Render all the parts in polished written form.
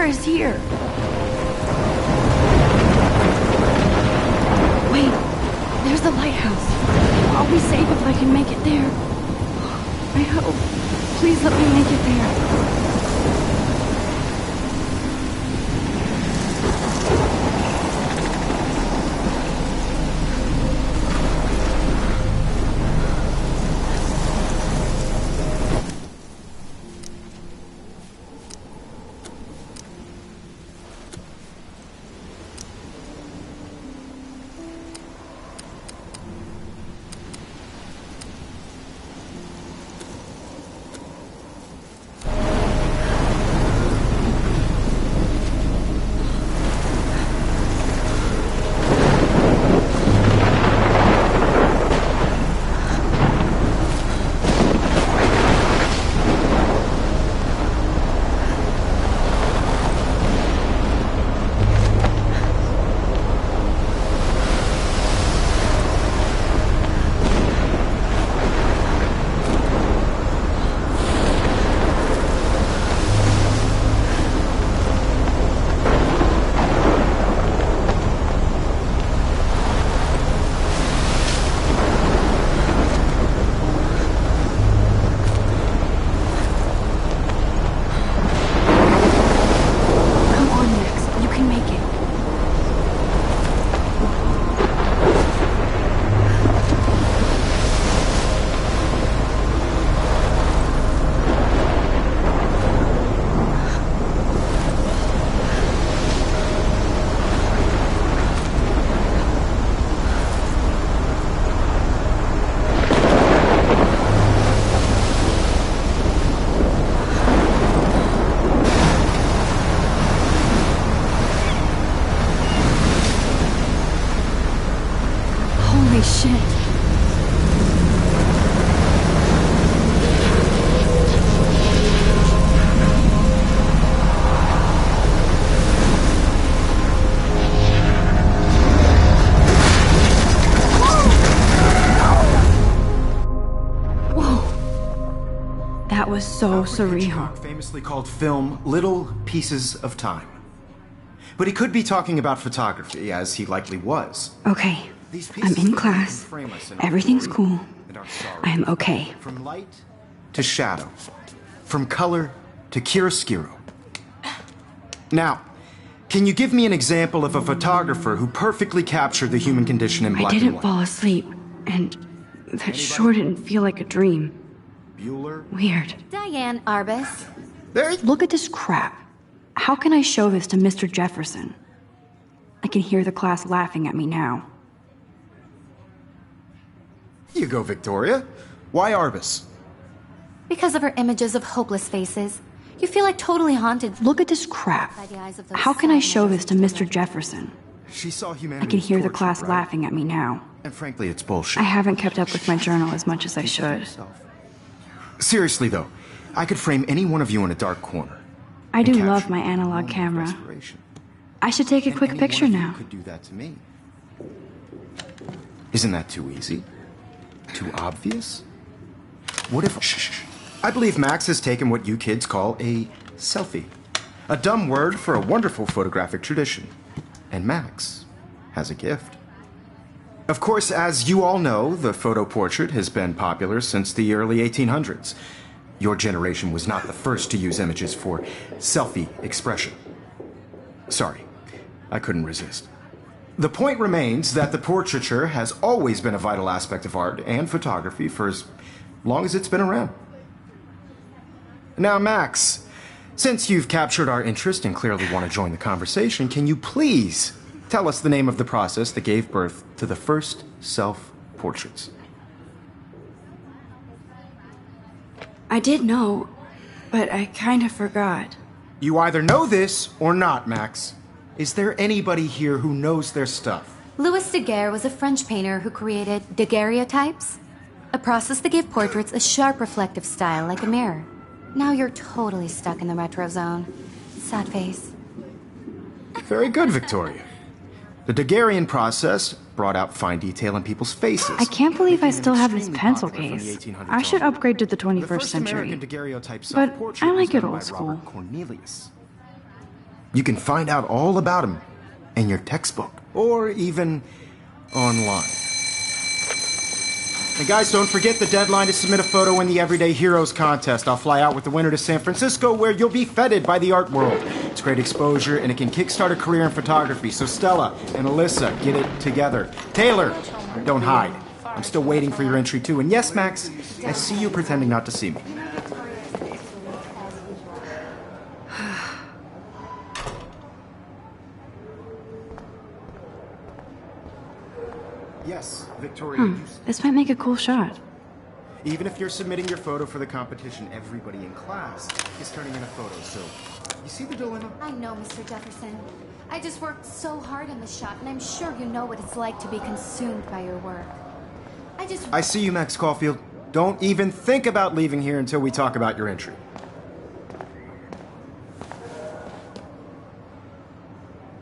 air is here. Wait, there's the lighthouse. I'll be safe if I can make it there. I hope. Please let me make it there. Was so surreal. Famously called film Little Pieces of Time. But he could be talking about photography, as he likely was. Okay, I'm in class. Everything's cool. I am okay. From light to shadow. From color to chiaroscuro. Now, can you give me an example of a photographer who perfectly captured the human condition in black and white? I didn't fall asleep, and that sure didn't feel like a dream. Bueller? Weird. Diane Arbus. Look at this crap. How can I show this to Mr. Jefferson? I can hear the class laughing at me now. Here you go, Victoria. Why Arbus? Because of her images of hopeless faces. You feel like totally haunted. Look at this crap. How can I show this to Mr. Jefferson? She saw humanity. I can hear the class right? laughing at me now. And frankly, it's bullshit. I haven't kept up with my journal as much as I should. Seriously, though, I could frame any one of you in a dark corner. I do love my analog camera. I should take a quick picture now. Could do that to me. Isn't that too easy? Too obvious? What if... Shh. I believe Max has taken what you kids call a selfie. A dumb word for a wonderful photographic tradition. And Max has a gift. Of course, as you all know, the photo portrait has been popular since the early 1800s. Your generation was not the first to use images for selfie expression. Sorry, I couldn't resist. The point remains that the portraiture has always been a vital aspect of art and photography for as long as it's been around. Now, Max, since you've captured our interest and clearly want to join the conversation, can you please tell us the name of the process that gave birth to the first self-portraits? I did know, but I kind of forgot. You either know this or not, Max. Is there anybody here who knows their stuff? Louis Daguerre was a French painter who created daguerreotypes, a process that gave portraits a sharp reflective style like a mirror. Now you're totally stuck in the retro zone. Sad face. Very good, Victoria. The Daguerrean process brought out fine detail in people's faces. I can't believe I still have this pencil case. I should upgrade to the 21st century. But I like it old school. You can find out all about him in your textbook, or even online. And guys, don't forget the deadline to submit a photo in the Everyday Heroes contest. I'll fly out with the winner to San Francisco, where you'll be feted by the art world. It's great exposure, and it can kickstart a career in photography. So Stella and Alyssa, get it together. Taylor, don't hide. I'm still waiting for your entry, too. And yes, Max, I see you pretending not to see me. Yes, Victoria. This might make a cool shot. Even if you're submitting your photo for the competition, everybody in class is turning in a photo, so you see the dilemma? I know, Mr. Jefferson. I just worked so hard on the shot, and I'm sure you know what it's like to be consumed by your work. I see you, Max Caulfield. Don't even think about leaving here until we talk about your entry.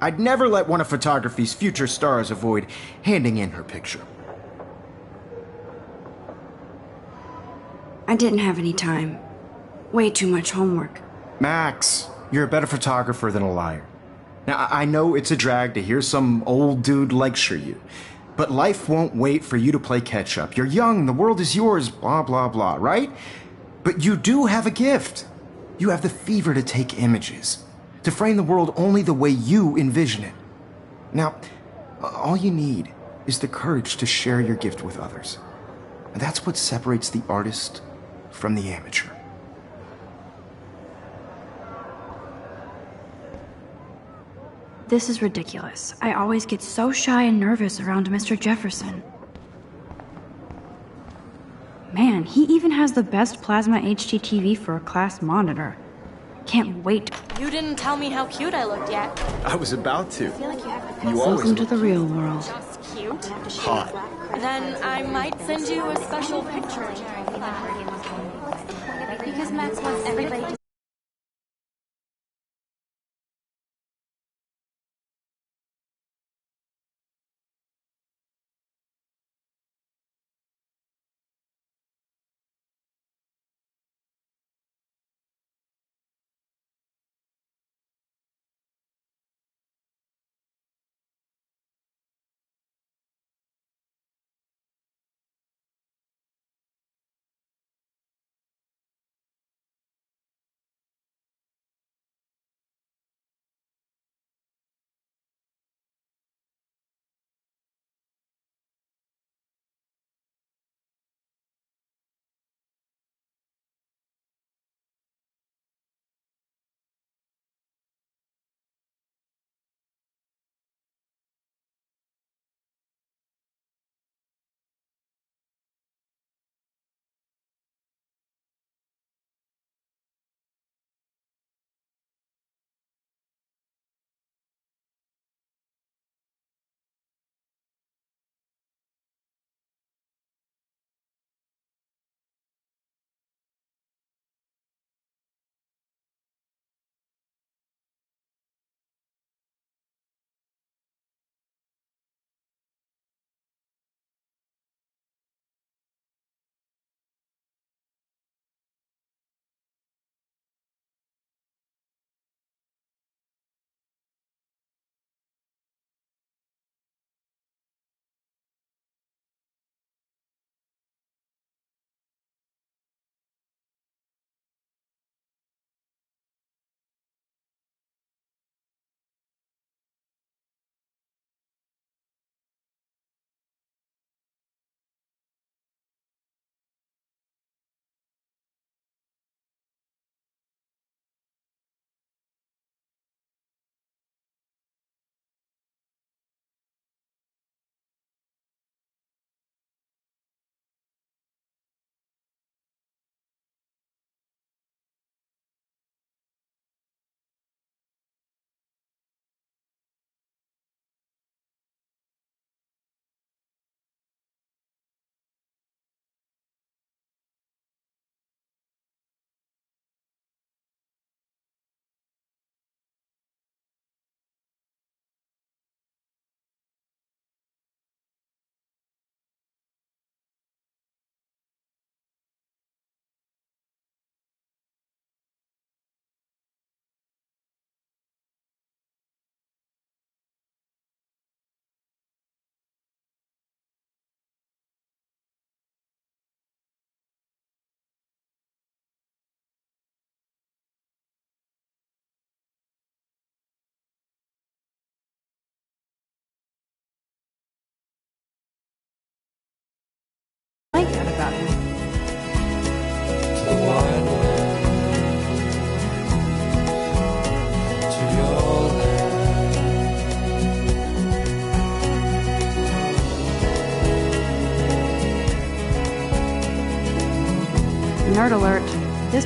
I'd never let one of photography's future stars avoid handing in her picture. I didn't have any time. Way too much homework. Max, you're a better photographer than a liar. Now, I know it's a drag to hear some old dude lecture you, but life won't wait for you to play catch-up. You're young, the world is yours, blah, blah, blah, right? But you do have a gift. You have the fever to take images, to frame the world only the way you envision it. Now, all you need is the courage to share your gift with others. And that's what separates the artist from the amateur. This is ridiculous. I always get so shy and nervous around Mr. Jefferson. Man, he even has the best plasma HDTV for a class monitor. Can't wait. You didn't tell me how cute I looked yet. I was about to. You always Welcome to the real world. Just cute. hot. Then I might send you a special picture. Because Max wants everybody to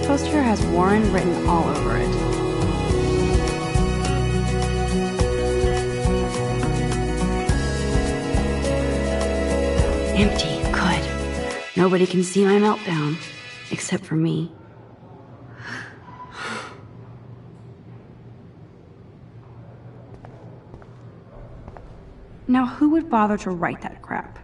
poster has Warren written all over it. Empty. Good. Nobody can see my meltdown. Except for me. Now, who would bother to write that crap?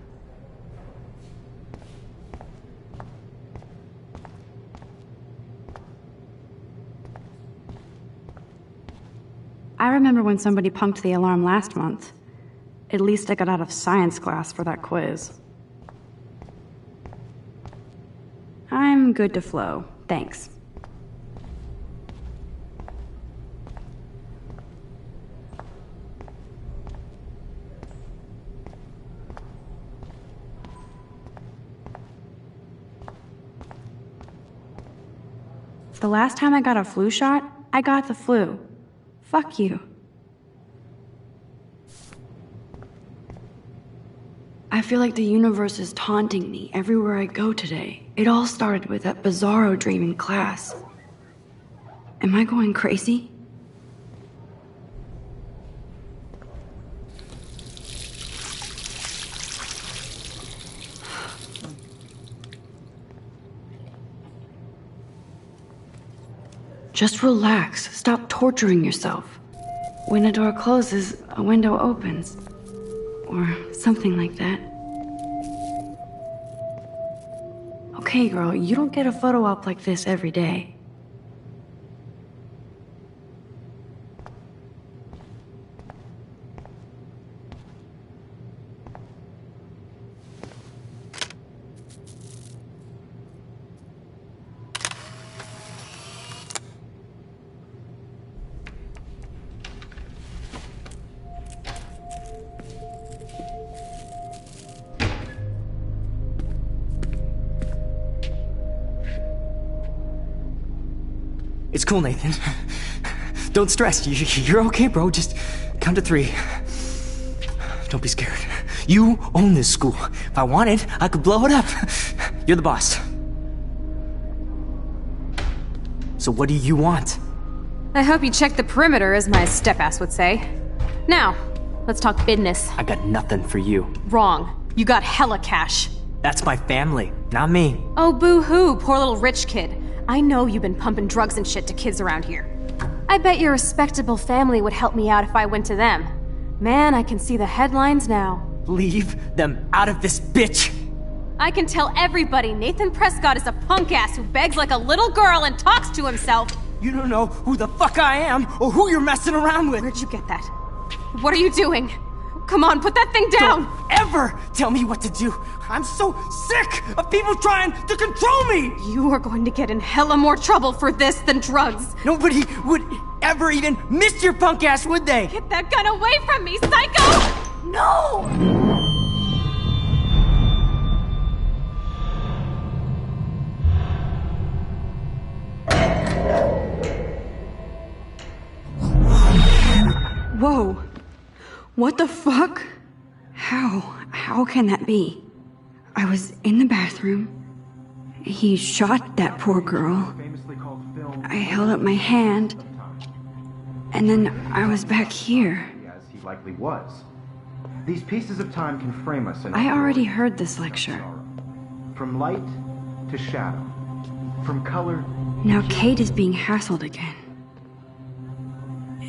I remember when somebody punked the alarm last month. At least I got out of science class for that quiz. I'm good to flow, thanks. The last time I got a flu shot, I got the flu. Fuck you. I feel like the universe is taunting me everywhere I go today. It all started with that bizarro dream in class. Am I going crazy? Just relax. Stop torturing yourself. When a door closes, a window opens. Or something like that. Okay, girl, you don't get a photo op like this every day. It's cool, Nathan. Don't stress. You're okay, bro. Just count to 3. Don't be scared. You own this school. If I wanted, I could blow it up. You're the boss. So what do you want? I hope you checked the perimeter, as my step-ass would say. Now, let's talk business. I got nothing for you. Wrong. You got hella cash. That's my family, not me. Oh, boo-hoo, poor little rich kid. I know you've been pumping drugs and shit to kids around here. I bet your respectable family would help me out if I went to them. Man, I can see the headlines now. Leave them out of this bitch! I can tell everybody Nathan Prescott is a punk ass who begs like a little girl and talks to himself. You don't know who the fuck I am or who you're messing around with. Where'd you get that? What are you doing? Come on, put that thing down! Don't ever tell me what to do! I'm so sick of people trying to control me! You are going to get in hella more trouble for this than drugs. Nobody would ever even miss your punk ass, would they? Get that gun away from me, psycho! No! Whoa. What the fuck? How can that be? I was in the bathroom. He shot that poor girl. I held up my hand. And then I was back here. As he likely was. These pieces of time can frame us in I already heard this lecture. From light to shadow. From color. Now Kate is being hassled again.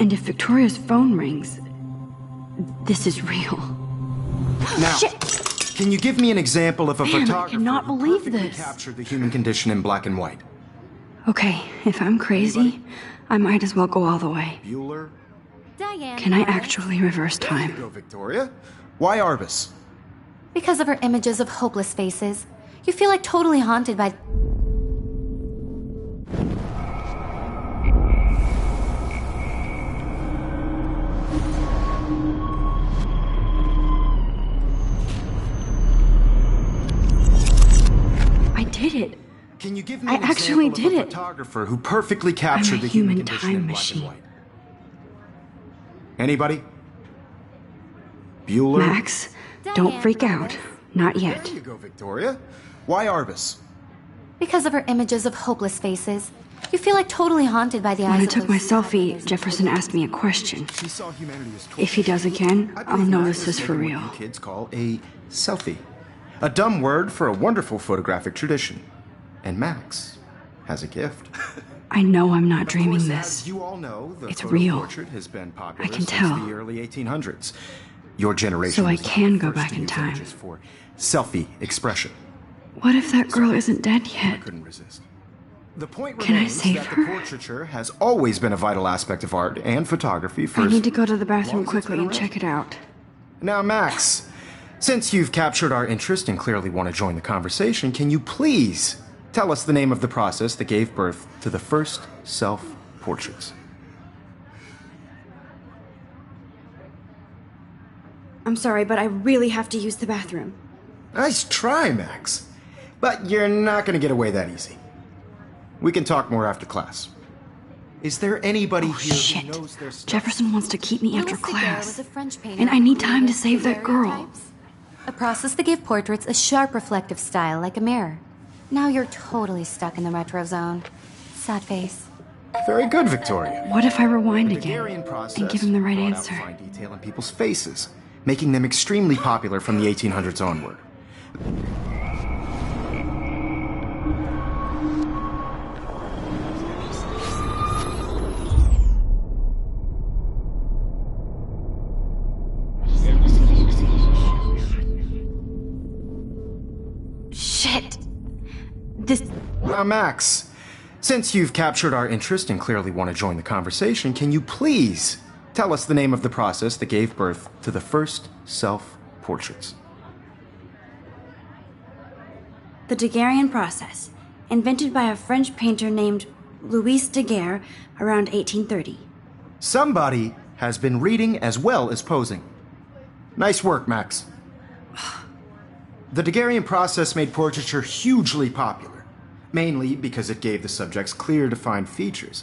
And if Victoria's phone rings, this is real. Now, Shit. Can you give me an example of a Man, I photographer cannot who believe perfectly this. captured the human condition in black and white? Okay, if I'm crazy, I might as well go all the way. Bueller? Diane. Can I actually reverse time? Go, Victoria. Why Arbus? Because of her images of hopeless faces, you feel like totally haunted by... I did it. Can you give me I an actually example did of a it. photographer who perfectly captured the human human condition time in black machine. and white? Anybody? Bueller? Max, don't freak out. Not yet. There you go, Victoria. Why Arbus? Because of her images of hopeless faces, you feel like totally haunted by the eyes When I of took those my sad selfie, faces. Jefferson asked me a question. She saw humanity as If he does again, I I'll believe know Max this has is for taken real. what you kids call a selfie. A dumb word for a wonderful photographic tradition. And Max has a gift. I know I'm not Of dreaming course, this. as you all know, the It's photo real. portrait has been popular I can since tell. the early 1800s. Your generation So I was the can go first back to in use time. images for selfie expression. What if that girl isn't dead I yet? couldn't resist. The point Can I remains save that her? the portraiture has always been a vital aspect of art and photography for I as need to go to the bathroom long as it's quickly been and around. check it out. Now, Max, since you've captured our interest and clearly want to join the conversation, can you please tell us the name of the process that gave birth to the first self-portraits? I'm sorry, but I really have to use the bathroom. Nice try, Max. But you're not going to get away that easy. We can talk more after class. Is there anybody Oh, here shit. who knows their stuff? Jefferson wants to keep me after Louis Daguerre class. was a French painter And I who need time to created save that girl. daguerreotypes, a process that gave portraits a sharp reflective style like a mirror. Now you're totally stuck in the retro zone. Sad face. Very good, Victoria. What if I rewind The again Daguerrean process and give him the right brought out answer? fine detail in people's faces, making them extremely popular from the 1800s onward. Shit! This. Now, Max, since you've captured our interest and clearly want to join the conversation, can you please tell us the name of the process that gave birth to the first self-portraits? The Daguerrean process, invented by a French painter named Louis Daguerre around 1830. Somebody has been reading as well as posing. Nice work, Max. The Daguerrean process made portraiture hugely popular, mainly because it gave the subjects clear, defined features.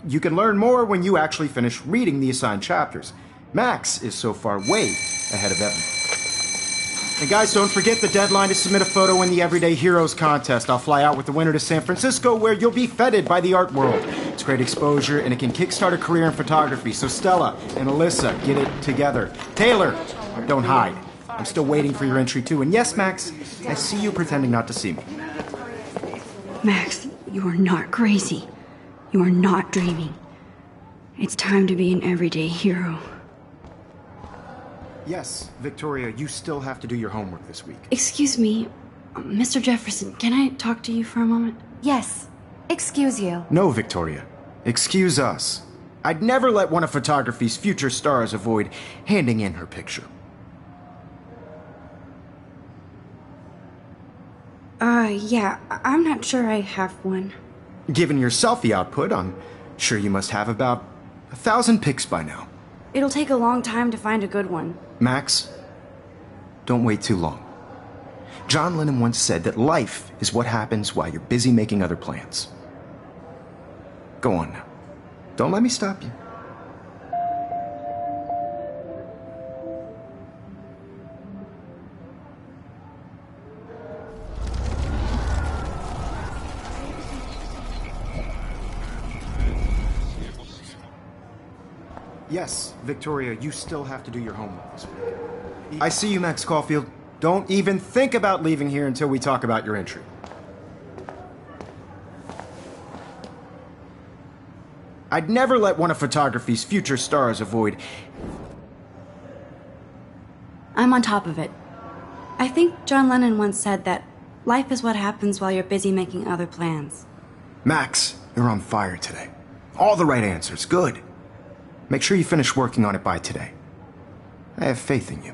You can learn more when you actually finish reading the assigned chapters. Max is so far way ahead of Evan. And guys, don't forget the deadline to submit a photo in the Everyday Heroes contest. I'll fly out with the winner to San Francisco, where you'll be feted by the art world. It's great exposure, and it can kickstart a career in photography. So Stella and Alyssa, get it together. Taylor, don't hide. I'm still waiting for your entry too. And yes, Max, I see you pretending not to see me. Max, you are not crazy. You are not dreaming. It's time to be an everyday hero. Yes, Victoria, you still have to do your homework this week. Excuse me, Mr. Jefferson, can I talk to you for a moment? Yes. Excuse you. No, Victoria. Excuse us. I'd never let one of photography's future stars avoid handing in her picture. Yeah, I'm not sure I have one. Given your selfie output, I'm sure you must have about 1,000 pics by now. It'll take a long time to find a good one. Max, don't wait too long. John Lennon once said that life is what happens while you're busy making other plans. Go on now. Don't let me stop you. Yes, Victoria, you still have to do your homework this week. I see you, Max Caulfield. Don't even think about leaving here until we talk about your entry. I'd never let one of photography's future stars avoid... I'm on top of it. I think John Lennon once said that life is what happens while you're busy making other plans. Max, you're on fire today. All the right answers. Good. Make sure you finish working on it by today. I have faith in you.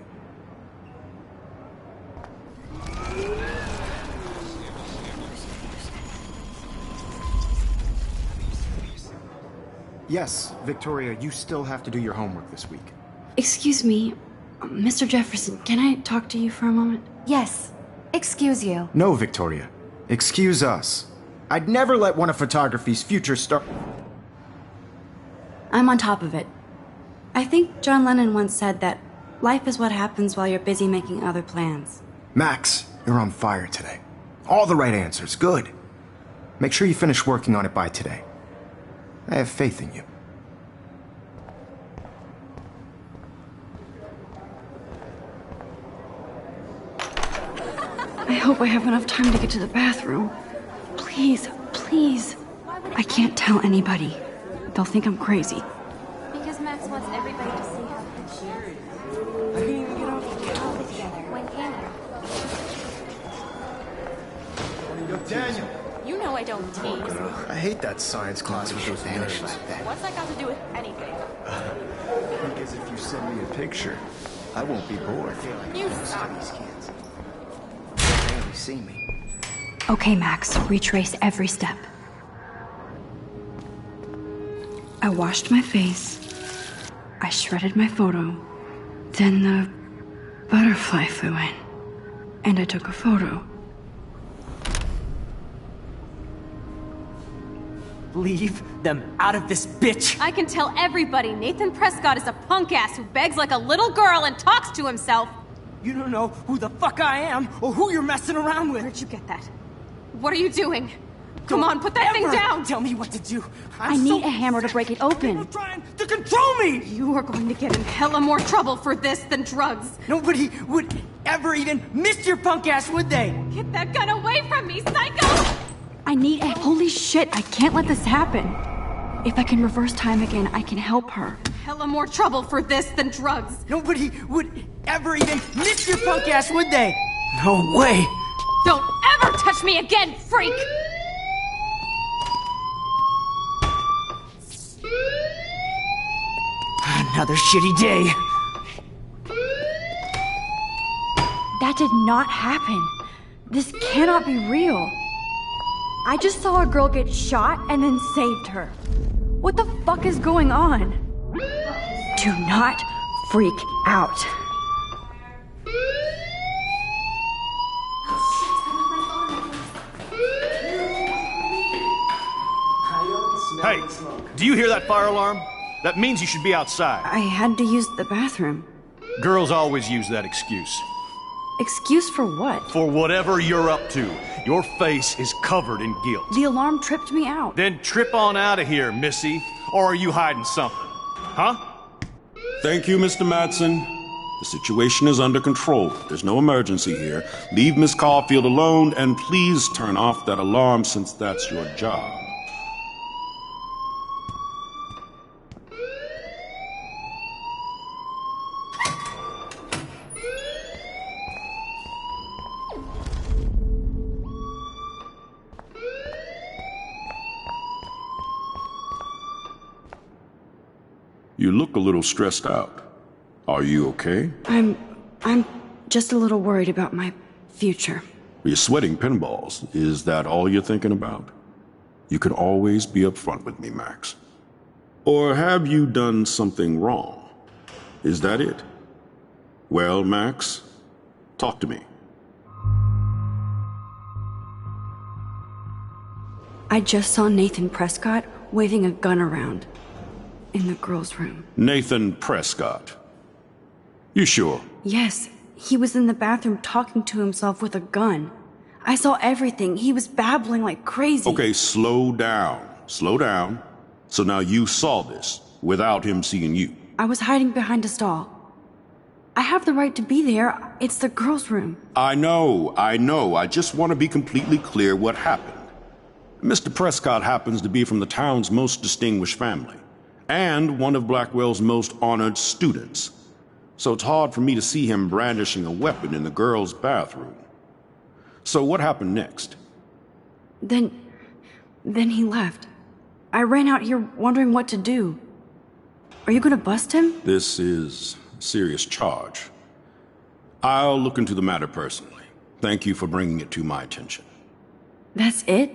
Yes, Victoria, you still have to do your homework this week. Excuse me, Mr. Jefferson, can I talk to you for a moment? Yes. Excuse you. No, Victoria. Excuse us. I'd never let one of photography's future stars... I'm on top of it. I think John Lennon once said that life is what happens while you're busy making other plans. Max, you're on fire today. All the right answers. Good. Make sure you finish working on it by today. I have faith in you. I hope I have enough time to get to the bathroom. Please, please. I can't tell anybody. They'll think I'm crazy. Because Max wants everybody to see how good she is. I didn't even get off the couch together. When can Daniel! You know I don't tease. I hate that science class with those nerds. What's that got to do with anything? Because if you send me a picture, I won't be bored. You stop. These kids. They barely see me. Okay, Max, retrace every step. I washed my face. I shredded my photo. Then the butterfly flew in. And I took a photo. Leave them out of this bitch! I can tell everybody Nathan Prescott is a punk ass who begs like a little girl and talks to himself. You don't know who the fuck I am or who you're messing around with. Where'd you get that? What are you doing? Come on, put that thing down! Tell me what to do. I need a hammer to break it open. People trying to control me! You are going to get in hella more trouble for this than drugs. Nobody would ever even miss your punk ass, would they? Get that gun away from me, psycho! I need a... Holy shit, I can't let this happen. If I can reverse time again, I can help her. Hella more trouble for this than drugs. Nobody would ever even miss your punk ass, would they? No way! Don't ever touch me again, freak! Another shitty day. That did not happen. This cannot be real. I just saw a girl get shot and then saved her. What the fuck is going on? Do not freak out. Hey, do you hear that fire alarm? That means you should be outside. I had to use the bathroom. Girls always use that excuse. Excuse for what? For whatever you're up to. Your face is covered in guilt. The alarm tripped me out. Then trip on out of here, Missy. Or are you hiding something? Huh? Thank you, Mr. Madsen. The situation is under control. There's no emergency here. Leave Miss Caulfield alone, and please turn off that alarm since that's your job. You look a little stressed out. Are you okay? I'm just a little worried about my future. You're sweating pinballs. Is that all you're thinking about? You can always be upfront with me, Max. Or have you done something wrong? Is that it? Well, Max, talk to me. I just saw Nathan Prescott waving a gun around in the girls' room. Nathan Prescott. You sure? Yes, he was in the bathroom talking to himself with a gun. I saw everything. He was babbling like crazy. Okay, slow down. Slow down. So now you saw this without him seeing you. I was hiding behind a stall. I have the right to be there. It's the girls' room. I know. I just want to be completely clear what happened. Mr. Prescott happens to be from the town's most distinguished family, and one of Blackwell's most honored students. So it's hard for me to see him brandishing a weapon in the girls' bathroom. So what happened next? Then he left. I ran out here wondering what to do. Are you gonna bust him? This is a serious charge. I'll look into the matter personally. Thank you for bringing it to my attention. That's it?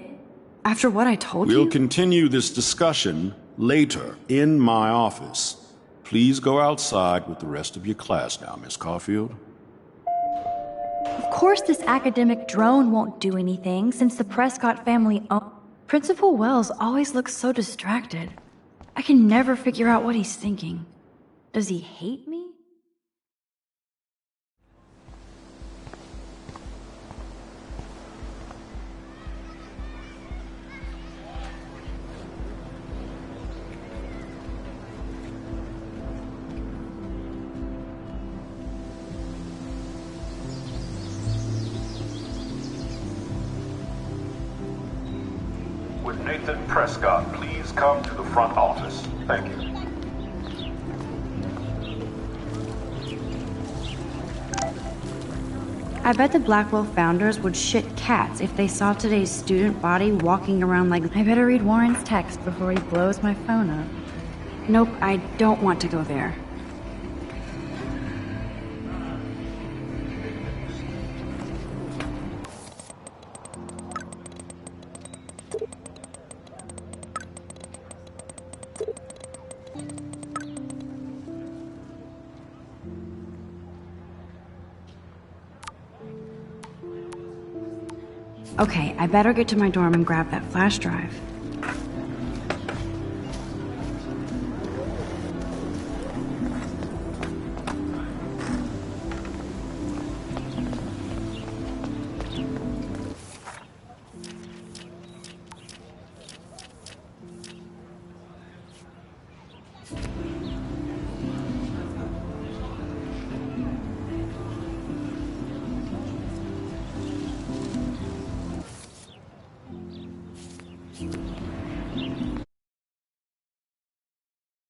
After what I told you? We'll continue this discussion later in my office. Please go outside with the rest of your class now, Miss Caulfield. Of course this academic drone won't do anything since the Prescott family own... Principal Wells always looks so distracted. I can never figure out what he's thinking. Does he hate me? Nathan Prescott, please come to the front office. Thank you. I bet the Blackwell founders would shit cats if they saw today's student body walking around like... I better read Warren's text before he blows my phone up. Nope, I don't want to go there. Okay, I better get to my dorm and grab that flash drive.